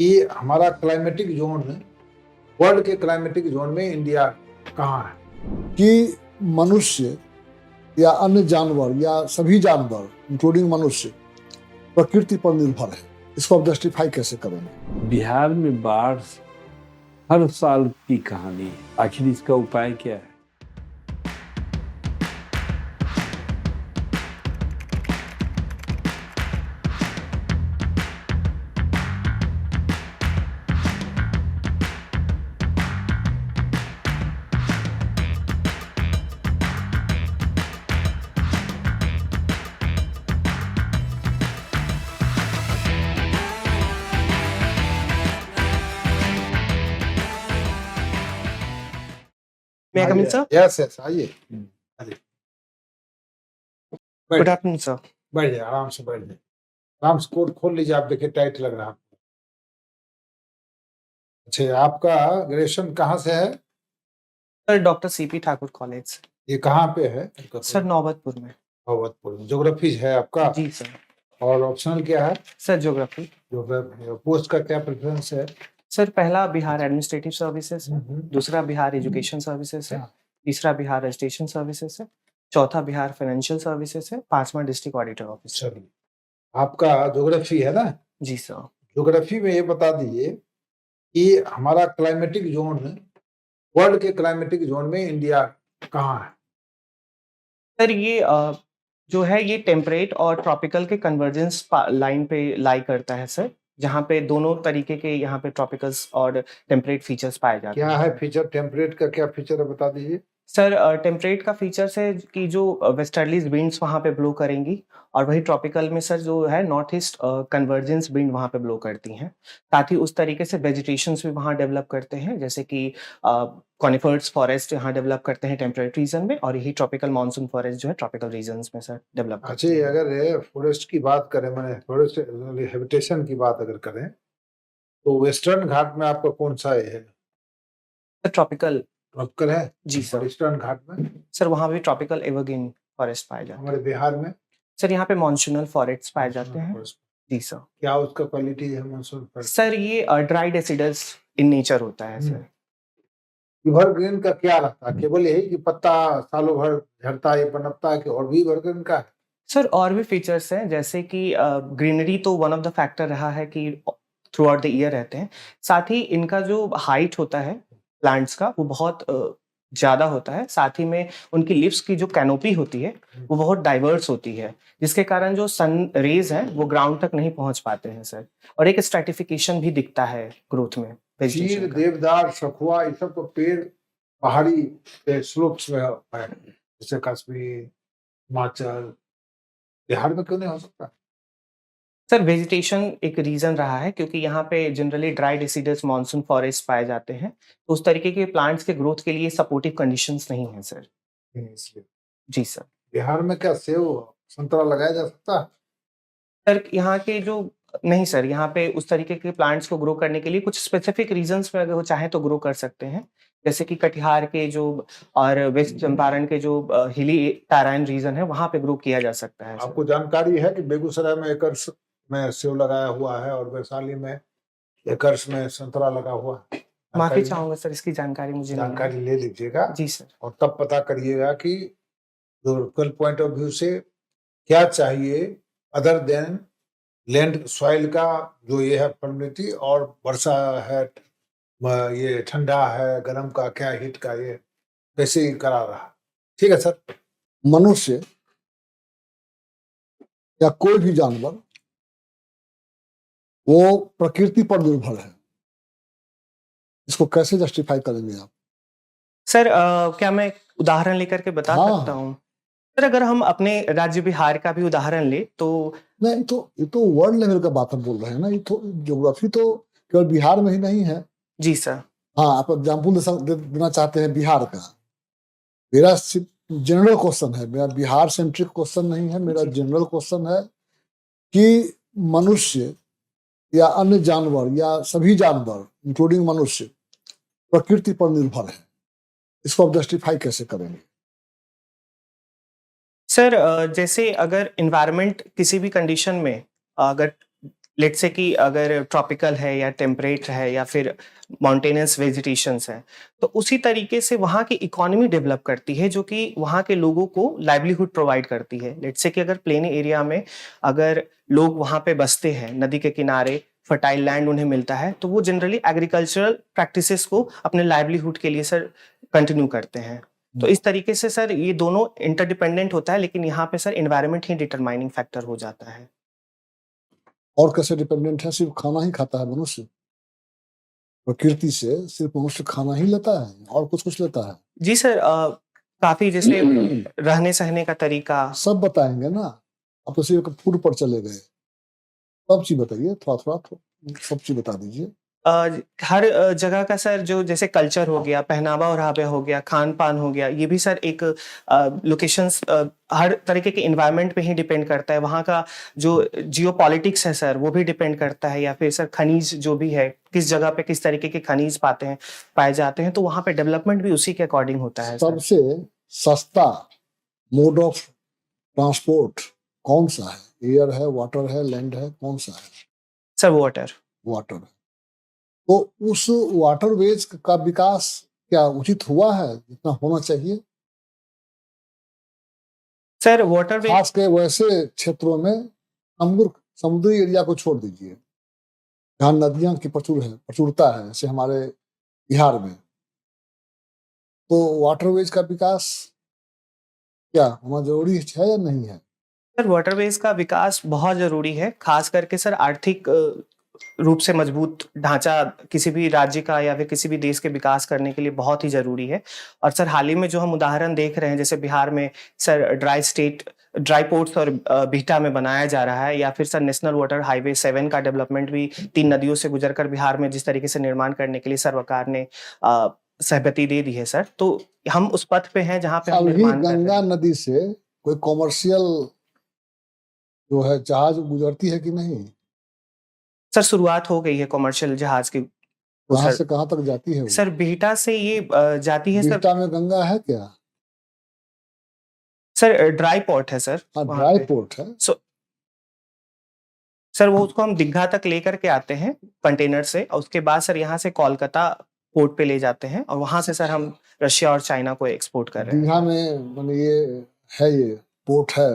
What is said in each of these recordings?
कि हमारा climatic zone world के क्लाइमेटिक जोन में इंडिया कहाँ है। कि मनुष्य या अन्य जानवर या सभी जानवर इंक्लूडिंग मनुष्य प्रकृति पर निर्भर है, इसको आप जस्टिफाई कैसे करेंगे? बिहार में बाढ़ हर साल की कहानी है, आखिर इसका उपाय क्या है? May I come in, sir? Yes yes, आइए। Good afternoon, sir. बैठ जाए, आराम से बैठ जाए, आराम से कोट खोल लीजिए। आप देखिए टाइट लग रहा है। अच्छा, आपका ग्रेजुएशन कहाँ से है? Sir doctor CP Thakur college. ये कहाँ पे है? सर नौबतपुर में। नौबतपुर में। ज्योग्राफी है आपका? जी सर। और ऑप्शनल क्या है? Sir geography. ज्योग्राफी। पोस्ट का क्या प्रेफरेंस है? सर पहला बिहार एडमिनिस्ट्रेटिव सर्विसेज है, दूसरा बिहार एजुकेशन सर्विसेज है, तीसरा बिहार रजिस्ट्रेशन सर्विसेज है, चौथा बिहार फाइनेंशियल सर्विसेज है, पांचवा डिस्ट्रिक्ट ऑडिटर ऑफिस। चलिए, आपका ज्योग्राफी है ना? जी सर। ज्योग्राफी में ये बता दीजिए कि हमारा क्लाइमेटिक जोन वर्ल्ड के क्लाइमेटिक जोन में इंडिया कहाँ है? सर ये जो है ये टेम्परेट और ट्रॉपिकल के कन्वर्जेंस लाइन पे लाई करता है सर, जहाँ पे दोनों तरीके के यहाँ पे ट्रॉपिकल्स और टेम्परेट फीचर्स पाए जाते हैं। क्या है फीचर? टेम्परेट का क्या फीचर है बता दीजिए। सर टेम्परेट का फीचर्स है कि जो वेस्टर्लीज विंड्स वहाँ पे ब्लो करेंगी, और वही ट्रॉपिकल में सर जो है नॉर्थ ईस्ट कन्वर्जेंस विंड वहाँ पे ब्लो करती हैं। साथ ही उस तरीके से वेजिटेशंस भी वहाँ डेवलप करते हैं, जैसे कि कॉनिफर्स फॉरेस्ट यहाँ डेवलप करते हैं टेम्परेट रीजन में, और यही ट्रॉपिकल मानसून फॉरेस्ट जो है ट्रॉपिकल रीजन्स में सर डेवलप करते अच्छा, हैं। अगर फॉरेस्ट की बात करें, मैंने फॉरेस्ट हैबिटेशन की बात अगर करें, तो वेस्टर्न घाट में आपका कौन सा है? ट्रॉपिकल ट्रॉपिकल है जी सर। ईस्टर्न घाट में सर वहाँ भी ट्रॉपिकल एवरग्रीन फॉरेस्ट पाए जाते हैं। हमारे बिहार में सर यहाँ पे मॉनसूनल फॉरेस्ट पाए जाते हैं। forest। जी सर। क्या उसका क्वालिटी है मानसून पर? सर ये ड्राई डेसिडस इन नेचर होता है सर। एवरग्रीन का क्या रहता है? केवल यही कि पत्ता सालों भर झड़ता है, पनपता है, कि और भी एवरग्रीन का है? सर और भी फीचर्स हैं, जैसे कि ग्रीनरी तो वन ऑफ द फैक्टर रहा है कि थ्रू आउट द ईयर रहते हैं। साथ ही इनका जो हाइट होता है प्लांट्स का वो बहुत ज़्यादा होता है। साथ ही में उनकी लीव्स की जो कैनोपी होती है वो बहुत डाइवर्स होती है, जिसके कारण जो सन रेज हैं वो ग्राउंड तक नहीं पहुंच पाते हैं सर, और एक स्ट्रैटिफिकेशन भी दिखता है ग्रोथ में। चीड़, देवदार, सखुआ, ये सब तो पेड़ पहाड़ी स्लोप्स में है, जैसे कश्मीर, हिमाचल। बिहार में क्यों नहीं हो सकता? सर वेजिटेशन एक रीजन रहा है, क्योंकि यहाँ पे जनरली ड्राई डिसीडस मॉनसून फॉरेस्ट पाए जाते हैं, तो उस तरीके के प्लांट्स के ग्रोथ के लिए सपोर्टिव कंडीशंस नहीं है सर। इसलिए जी सर। बिहार में क्या सेब संतरा लगाया जा सकता है? सर यहाँ के जो नहीं सर, यहाँ पे उस तरीके के प्लांट्स को ग्रो करने के लिए कुछ स्पेसिफिक रीजंस में अगर वो चाहे तो ग्रो कर सकते हैं, जैसे कि कटिहार के जो और वेस्ट चंपारण के जो हिली टैराइन रीजन है वहाँ पे ग्रो किया जा सकता है सर। आपको जानकारी है कि बेगूसराय में एकर्स में सेब लगाया हुआ है और वैशाली में एकर्स में संतरा लगा हुआ है? माफी चाहूंगा सर, इसकी जानकारी मुझे नहीं है। जानकारी ले लीजिएगा जी सर। और तब पता करिएगा कि लोकल पॉइंट ऑफ व्यू से क्या चाहिए, अदर देन लैंड सॉइल का जो ये है फर्टिलिटी, और वर्षा है, ये ठंडा है, गर्म का क्या, हीट का, ये कैसे करा रहा। ठीक है सर। मनुष्य या कोई भी जानवर वो प्रकृति पर निर्भर है, इसको कैसे जस्टिफाई करेंगे आप? सर क्या मैं उदाहरण लेकर के बता हाँ। सकता हूँ? सर अगर हम अपने राज्य बिहार का भी उदाहरण ले तो नहीं, तो ये तो वर्ल्ड लेवल का बात हम बोल रहे हैं ना। ये तो ज्योग्राफी तो केवल बिहार में ही नहीं है। जी सर। हाँ, आप एग्जाम्पल देना चाहते हैं बिहार का। मेरा जनरल क्वेश्चन है, मेरा बिहार सेंट्रिक क्वेश्चन नहीं है, मेरा जनरल क्वेश्चन है कि मनुष्य या अन्य जानवर या सभी जानवर इंक्लूडिंग मनुष्य प्रकृति पर निर्भर है, इसको आप जस्टिफाई कैसे करेंगे? सर जैसे अगर इन्वायरमेंट किसी भी कंडीशन में अगर लेट्स से कि अगर ट्रॉपिकल है या टेम्परेट है या फिर माउंटेनियस वेजिटेशंस है, तो उसी तरीके से वहाँ की इकोनॉमी डेवलप करती है जो कि वहाँ के लोगों को लाइवलीहुड प्रोवाइड करती है। लेट्स से कि अगर प्लेन एरिया में अगर लोग वहाँ पे बसते हैं, नदी के किनारे फर्टाइल लैंड उन्हें मिलता है, तो वो जनरली एग्रीकल्चरल प्रैक्टिसेस को अपने लाइवलीहुड के लिए सर कंटिन्यू करते हैं। तो इस तरीके से सर ये दोनों इंटरडिपेंडेंट होता है, लेकिन यहाँ पे सर एनवायरनमेंट ही डिटरमाइनिंग फैक्टर हो जाता है। और कैसे डिपेंडेंट है? सिर्फ खाना ही खाता है मनुष्य, प्रकृति से सिर्फ मनुष्य खाना ही लेता है और कुछ लेता है? जी सर, काफी जैसे रहने सहने का तरीका। सब बताएंगे ना, अब तो सिर्फ फूड पर चले गए। सब चीज बताइए, थोड़ा सब चीज बता दीजिए। हर जगह का सर जो जैसे कल्चर हो गया, पहनावा ओढ़ावा हो गया, खान-पान हो गया, ये भी सर एक लोकेशंस हर तरीके के एनवायरनमेंट पे ही डिपेंड करता है। वहाँ का जो जियोपॉलिटिक्स है सर, वो भी डिपेंड करता है, या फिर सर खनिज जो भी है, किस जगह पे किस तरीके के खनिज पाए जाते हैं, तो वहाँ पे डेवलपमेंट भी उसी के अकॉर्डिंग होता है सर। सबसे सस्ता मोड ऑफ ट्रांसपोर्ट कौन सा है? एयर है, वाटर है, लैंड है, कौन सा है? Sir water. वाटर है। तो उस वाटरवेज का विकास क्या उचित हुआ है जितना होना चाहिए? सर वाटरवे खास के वैसे क्षेत्रों में, समुद्री एरिया को छोड़ दीजिए, जहाँ नदियां की प्रचुरता है, जैसे हमारे बिहार में, तो वाटरवेज का विकास क्या होना जरूरी है या नहीं है? सर वाटरवेज का विकास बहुत जरूरी है, खास करके सर आर्थिक रूप से मजबूत ढांचा किसी भी राज्य का या फिर किसी भी देश के विकास करने के लिए बहुत ही जरूरी है। और सर हाल ही में जो हम उदाहरण देख रहे हैं, जैसे बिहार में सर ड्राई पोर्ट्स और बिहटा में बनाया जा रहा है, या फिर सर नेशनल वाटर हाईवे 7 का डेवलपमेंट भी 3 नदियों से गुजरकर बिहार में जिस तरीके से निर्माण करने के लिए सरकार ने सहमति दे दी है सर, तो हम उस पथ पे हैं जहाँ पे हम अभी निर्माण कर रहे गंगा हैं। नदी से कोई कॉमर्शियल जो है जहाज गुजरती है कि नहीं? सर शुरुआत हो गई है कमर्शियल जहाज की। कहाँ सर से कहाँ तक जाती है वो? सर बिहटा से ये जाती है सर। बिहटा में गंगा है क्या? सर ड्राई पोर्ट है सर हाँ, वहाँ ड्राई पे। पोर्ट है। सर वो उसको हम दीघा तक लेकर के आते हैं कंटेनर से, और उसके बाद सर यहाँ से कोलकाता पोर्ट पे ले जाते हैं, और वहां से सर हम रशिया और चाइना को एक्सपोर्ट कर रहे हैं। दीघा में माने ये पोर्ट है,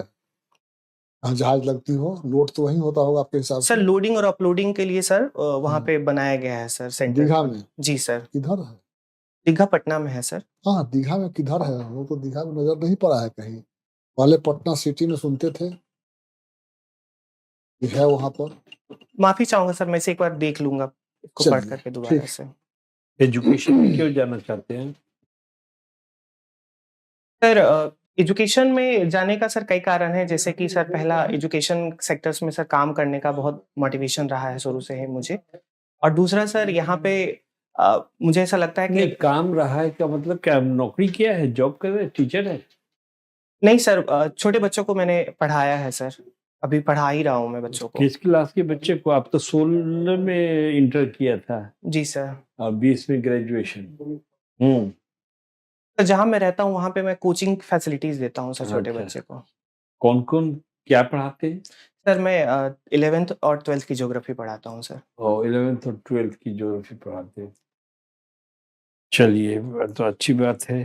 जहाँ जहाज लगती हो, लोड तो वहीं होता होगा आपके हिसाब सर से? लोडिंग और अपलोडिंग के लिए सर वहाँ पे बनाया गया है सर सेंटर। दीघा में जी सर, किधर है? दीघा पटना में है सर। हाँ, दीघा में किधर है? वो तो दीघा में नजर नहीं पड़ा है कहीं। पहले पटना सिटी में सुनते थे कि है वहां पर। माफी चाहूंगा सर, मैं इसे एक बार देख लूंगा इसको चलिए, पढ़ करके दोबारा ठीक। से। एजुकेशन में क्यों जाना चाहते हैं? सर एजुकेशन में जाने का सर कई कारण है, जैसे कि सर पहला एजुकेशन सेक्टर्स में सर काम करने का बहुत मोटिवेशन रहा है शुरू से ही मुझे, और दूसरा सर यहाँ पे मुझे ऐसा लगता है नहीं, कि काम रहा है का मतलब क्या? नौकरी किया है, जॉब कर रहे हैं, टीचर है? नहीं सर, छोटे बच्चों को मैंने पढ़ाया है सर, अभी पढ़ा ही रहा हूँ मैं बच्चों को। किस क्लास के बच्चे को? आप तो 16 में इंटर किया था जी सर। और 20 में ग्रेजुएशन। तो जहाँ मैं रहता हूँ वहाँ पे मैं कोचिंग फैसिलिटीज देता हूँ सर छोटे अच्छा। बच्चे को। कौन कौन क्या पढ़ाते हैं? सर मैं 11th और 12th की ज्योग्राफी पढ़ाता हूँ सर। और 11th और 12th की ज्योग्राफी पढ़ाते हैं। चलिए, तो अच्छी बात है।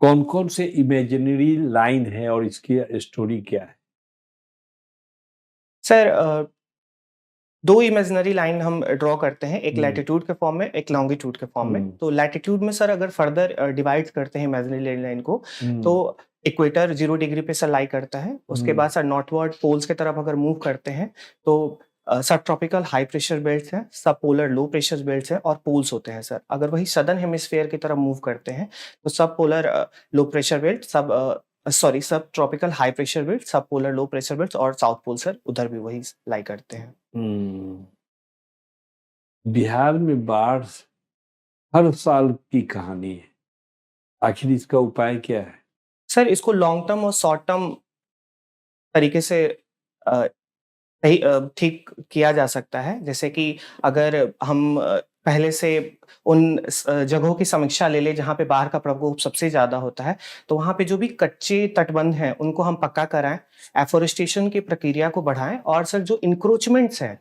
कौन कौन से इमेजिनरी लाइन है और इसकी स्टोरी क्या है? सर 2 इमेजिनरी लाइन हम ड्रॉ करते हैं, एक हम्म। लैटिट्यूड के फॉर्म में, एक लॉन्गिट्यूड के फॉर्म में। हम्म। तो लैटिट्यूड में सर अगर फर्दर डिवाइड करते हैं इमेजिनरी लाइन को, हम्म। तो इक्वेटर 0 डिग्री पे सर लाई करता है। उसके बाद सर नॉर्थवर्ड पोल्स की तरफ अगर मूव करते हैं, तो सब ट्रॉपिकल हाई प्रेशर बेल्ट्स हैं, सब पोलर लो प्रेशर बेल्ट्स हैं, और पोल्स होते हैं सर। अगर वही सदर्न हेमिस्फीयर की तरफ मूव करते हैं, तो सब पोलर लो प्रेशर बेल्ट, सब ट्रॉपिकल हाई प्रेशर बेल्ट, सब पोलर लो प्रेशर बेल्ट, और साउथ पोल सर उधर भी वही लाई करते हैं। बिहार में बाढ़ हर साल की कहानी है, आखिर इसका उपाय क्या है? सर इसको लॉन्ग टर्म और शॉर्ट टर्म तरीके से ठीक किया जा सकता है। जैसे कि अगर हम पहले से उन जगहों की समीक्षा ले ले जहाँ पे बाढ़ का प्रकोप सबसे ज़्यादा होता है, तो वहाँ पे जो भी कच्चे तटबंध हैं, उनको हम पक्का कराएँ, एफ़ोरेस्टेशन की प्रक्रिया को बढ़ाएँ और सर जो एन्क्रोचमेंट्स हैं,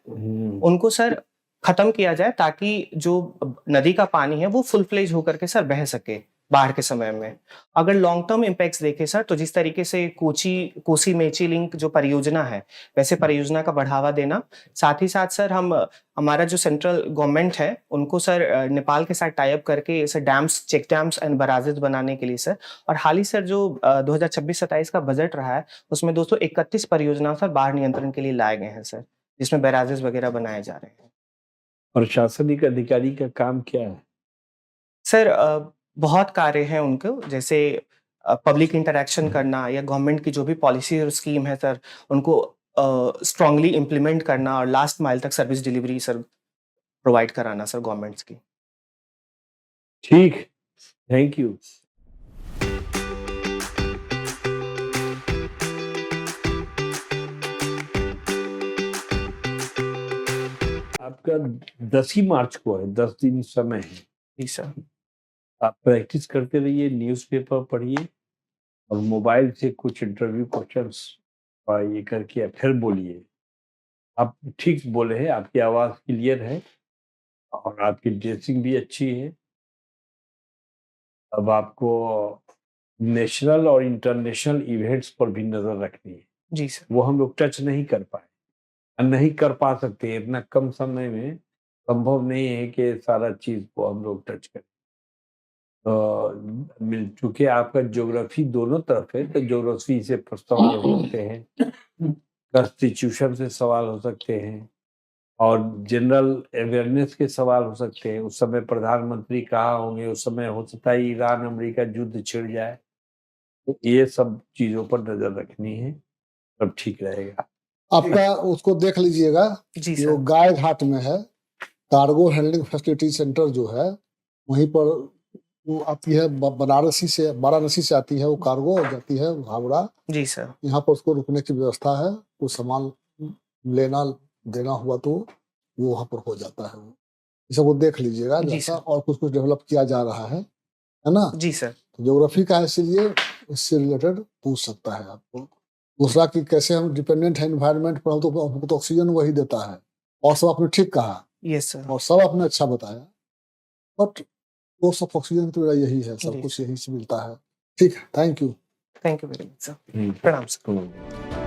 उनको सर खत्म किया जाए ताकि जो नदी का पानी है वो फुल फ्लेज होकर के सर बह सके बाढ़ के समय में। अगर लॉन्ग टर्म इम्पैक्ट्स देखें सर, तो जिस तरीके से कोसी मेची लिंक जो परियोजना है, वैसे परियोजना का बढ़ावा देना, साथ ही साथ सर हम हमारा जो सेंट्रल गवर्नमेंट है उनको सर नेपाल के साथ टाई अप करके sir dams, check dams and barrages बनाने के लिए सर, और हाल ही सर जो 2026-27 का बजट रहा है उसमें 231 परियोजना सर बाढ़ नियंत्रण के लिए लाए गए हैं सर, जिसमें बराजेस वगैरह बनाए जा रहे हैं। प्रशासनिक अधिकारी का काम क्या है? सर बहुत कार्य हैं उनको, जैसे पब्लिक इंटरैक्शन करना या गवर्नमेंट की जो भी पॉलिसी और स्कीम है सर, उनको स्ट्रांगली इम्प्लीमेंट करना और लास्ट माइल तक सर्विस डिलीवरी सर प्रोवाइड कराना सर गवर्नमेंट्स की। ठीक, थैंक यू। आपका 10 ही मार्च को है, 10 दिन समय है। जी सर। आप प्रैक्टिस करते रहिए, न्यूज़पेपर पढ़िए और मोबाइल से कुछ इंटरव्यू क्वेश्चंस ये करके फिर बोलिए। आप ठीक बोले हैं, आपकी आवाज़ क्लियर है और आपकी ड्रेसिंग भी अच्छी है। अब आपको नेशनल और इंटरनेशनल इवेंट्स पर भी नज़र रखनी है। जी सर। वो हम लोग टच नहीं कर पाए और नहीं कर पा सकते, इतना कम समय में संभव नहीं है कि सारा चीज़ को हम लोग टच करें। चूँकि आपका ज्योग्राफी दोनों तरफ है, तो ज्योग्राफी से सवाल हो सकते हैं, कॉन्स्टिट्यूशन से सवाल हो सकते हैं और जनरल अवेयरनेस के सवाल हो सकते हैं। उस समय प्रधानमंत्री कहाँ होंगे, उस समय हो सकता है ईरान अमेरिका युद्ध छिड़ जाए, तो ये सब चीज़ों पर नज़र रखनी है, तब ठीक रहेगा। आपका उसको देख लीजिएगा, जी जो सर। गाय घाट में है कार्गो हैंडलिंग फैसिलिटी सेंटर जो है, वहीं पर वो आती है वाराणसी से आती है वो कार्गो और जाती है हावड़ा। जी सर। यहाँ पर उसको रुकने की व्यवस्था है, कुछ सामान लेना देना हुआ तो वो वहाँ पर हो जाता है। ये सब वो देख लीजिएगा जी जैसा, सर। और कुछ कुछ डेवलप किया जा रहा है ना। जी सर। तो ज्योग्राफी का है, इसलिए इससे रिलेटेड पूछ सकता है आपको। दूसरा कि कैसे हम डिपेंडेंट है एनवायरनमेंट पर, हमको तो ऑक्सीजन वही देता है, और सब आपने ठीक कहा यस सर। और सब आपने अच्छा बताया, बट वो सब ऑक्सीजन तो यही है, सब जी कुछ सर। यही से मिलता है। ठीक है, thank you. Thank you very much sir. प्रणाम सर। प्रणाम।